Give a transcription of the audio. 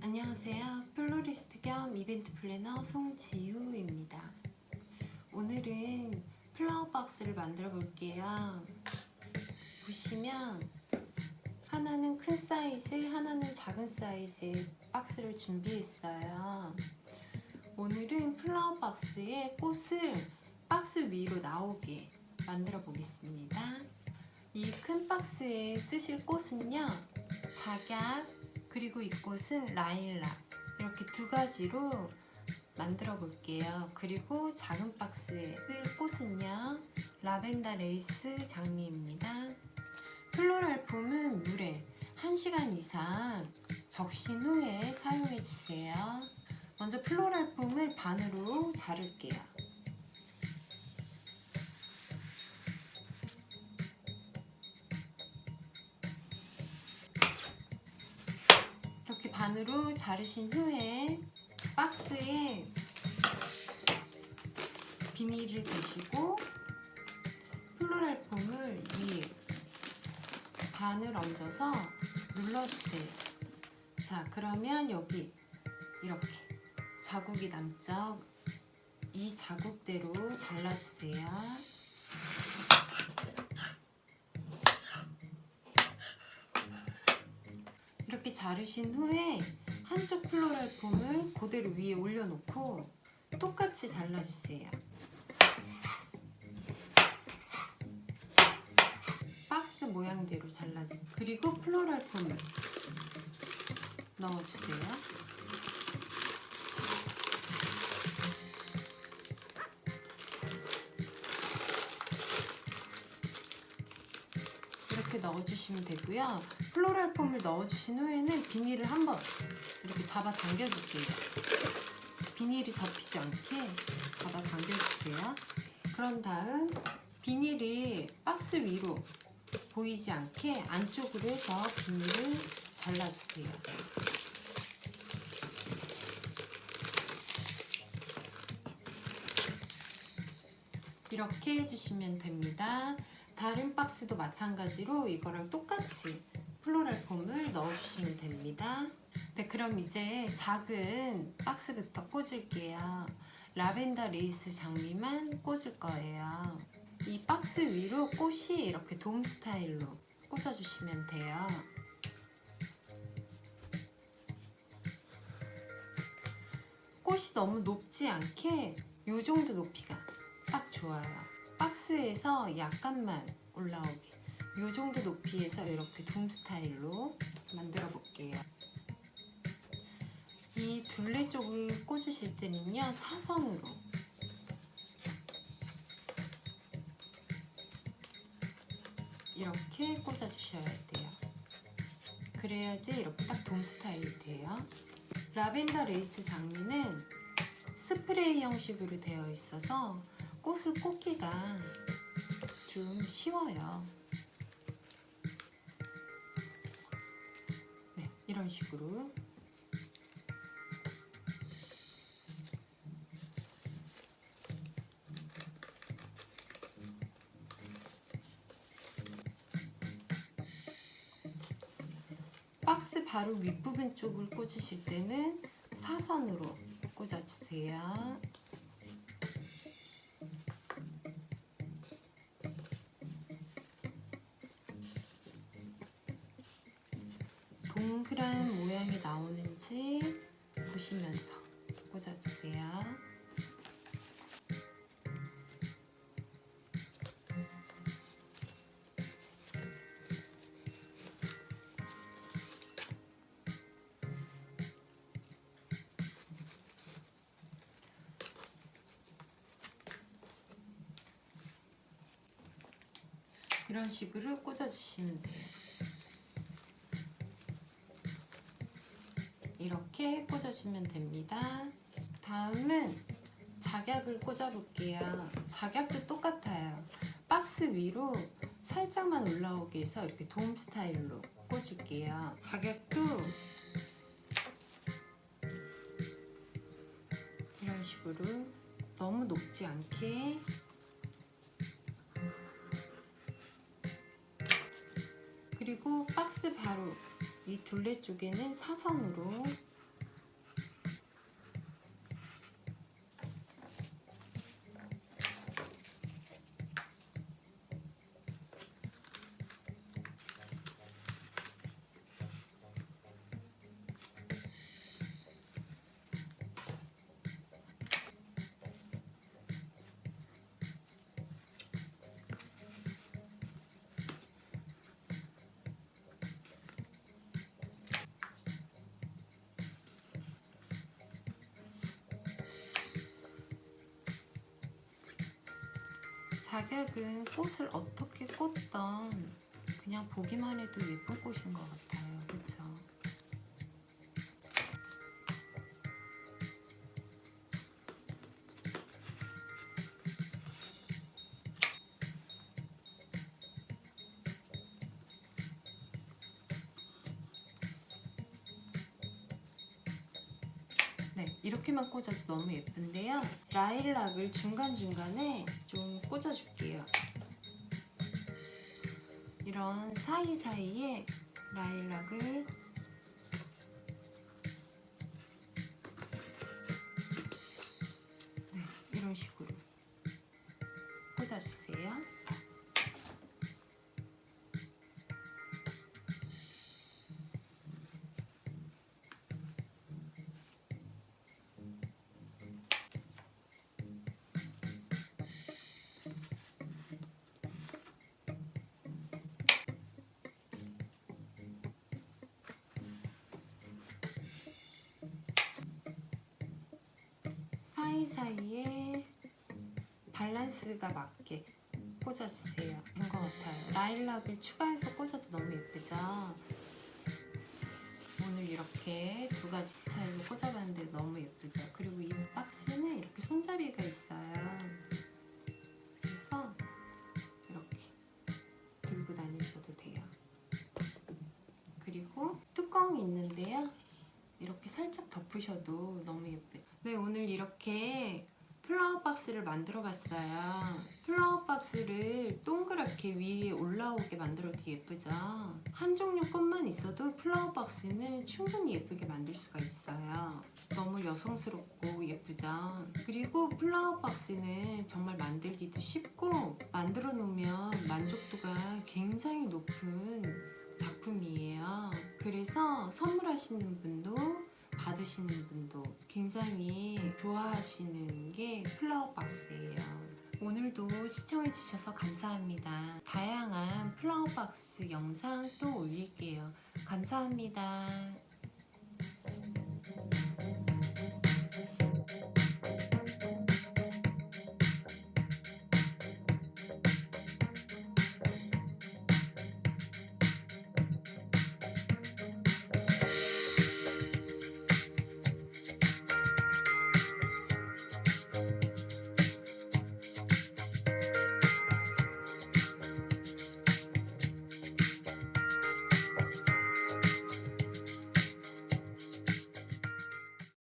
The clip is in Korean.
안녕하세요. 플로리스트 겸 이벤트 플래너 송지우입니다. 오늘은 플라워 박스를 만들어 볼게요. 보시면 하나는 큰 사이즈, 하나는 작은 사이즈 박스를 준비했어요. 오늘은 플라워 박스에 꽃을 박스 위로 나오게 만들어 보겠습니다. 이 큰 박스에 쓰실 꽃은요, 작약, 그리고 이 꽃은 라일락, 이렇게 두 가지로 만들어 볼게요. 그리고 작은 박스에 쓸 꽃은요, 라벤더 레이스 장미입니다. 플로럴 폼은 물에 1시간 이상 적신 후에 사용해 주세요. 먼저 플로럴 폼을 반으로 자를게요. 이렇게 반으로 자르신 후에 박스에 비닐을 대시고 플로럴 폼을 위에 반을 얹어서 눌러주세요. 자, 그러면 여기 이렇게 자국이 남죠? 이 자국대로 잘라주세요. 이렇게 자르신 후에 한쪽 플로럴 폼을 그대로 위에 올려놓고 똑같이 잘라주세요. 박스 모양대로 잘라주세요. 그리고 플로럴 폼을 넣어주세요. 이렇게 넣어주시면 되고요. 플로럴 폼을 넣어주신 후에는 비닐을 한번 이렇게 잡아 당겨주세요. 비닐이 접히지 않게 잡아 당겨주세요. 그런 다음 비닐이 박스 위로 보이지 않게 안쪽으로 해서 비닐을 잘라주세요. 이렇게 해주시면 됩니다. 다른 박스도 마찬가지로 이거랑 똑같이 플로럴 폼을 넣어주시면 됩니다. 네, 그럼 이제 작은 박스부터 꽂을게요. 라벤더 레이스 장미만 꽂을 거예요. 이 박스 위로 꽃이 이렇게 돔 스타일로 꽂아주시면 돼요. 꽃이 너무 높지 않게 이 정도 높이가 딱 좋아요. 박스에서 약간만 올라오게 이 정도 높이에서 이렇게 돔 스타일로 만들어 볼게요. 이 둘레 쪽을 꽂으실 때는요, 사선으로 이렇게 꽂아 주셔야 돼요. 그래야지 이렇게 딱 돔 스타일이 돼요. 라벤더 레이스 장미는 스프레이 형식으로 되어 있어서 꽃을 꽂기가 좀 쉬워요. 네, 이런 식으로 박스 바로 윗부분 쪽을 꽂으실 때는 사선으로 꽂아주세요. 동그란 모양이 나오는지 보시면서 꽂아주세요. 이런 식으로 꽂아주시면 돼요. 이렇게 꽂아주면 됩니다. 다음은 작약을 꽂아볼게요. 작약도 똑같아요. 박스 위로 살짝만 올라오게 해서 이렇게 돔 스타일로 꽂을게요. 작약도 이런 식으로 너무 높지 않게 그리고 박스 바로 이 둘레 쪽에는 사선으로 가격은 꽃을 어떻게 꽂던 그냥 보기만 해도 예쁜 꽃인 것 같아요. 그쵸? 네, 이렇게만 꽂아도 너무 예쁜데요. 라일락을 중간중간에 좀 꽂아줄게요. 이런 사이사이에 라일락을 네, 이런 식으로 꽂아주세요. 사이사이에 밸런스가 맞게 꽂아주세요. 된 것 같아요. 라일락을 추가해서 꽂아도 너무 예쁘죠? 오늘 이렇게 두 가지 스타일로 꽂아봤는데 너무 예쁘죠? 그리고 이 박스는 이렇게 손잡이가 있어요. 그래서 이렇게 들고 다니셔도 돼요. 그리고 뚜껑이 있는데요. 이렇게 살짝 덮으셔도 너무 예쁘죠? 네, 오늘 이렇게 플라워 박스를 만들어 봤어요. 플라워 박스를 동그랗게 위에 올라오게 만들어도 예쁘죠? 한 종류 꽃만 있어도 플라워 박스는 충분히 예쁘게 만들 수가 있어요. 너무 여성스럽고 예쁘죠? 그리고 플라워 박스는 정말 만들기도 쉽고 만들어 놓으면 만족도가 굉장히 높은 작품이에요. 그래서 선물하시는 분도 받으시는 분도 굉장히 좋아하시는 게 플라워 박스예요. 오늘도 시청해주셔서 감사합니다. 다양한 플라워 박스 영상 또 올릴게요. 감사합니다.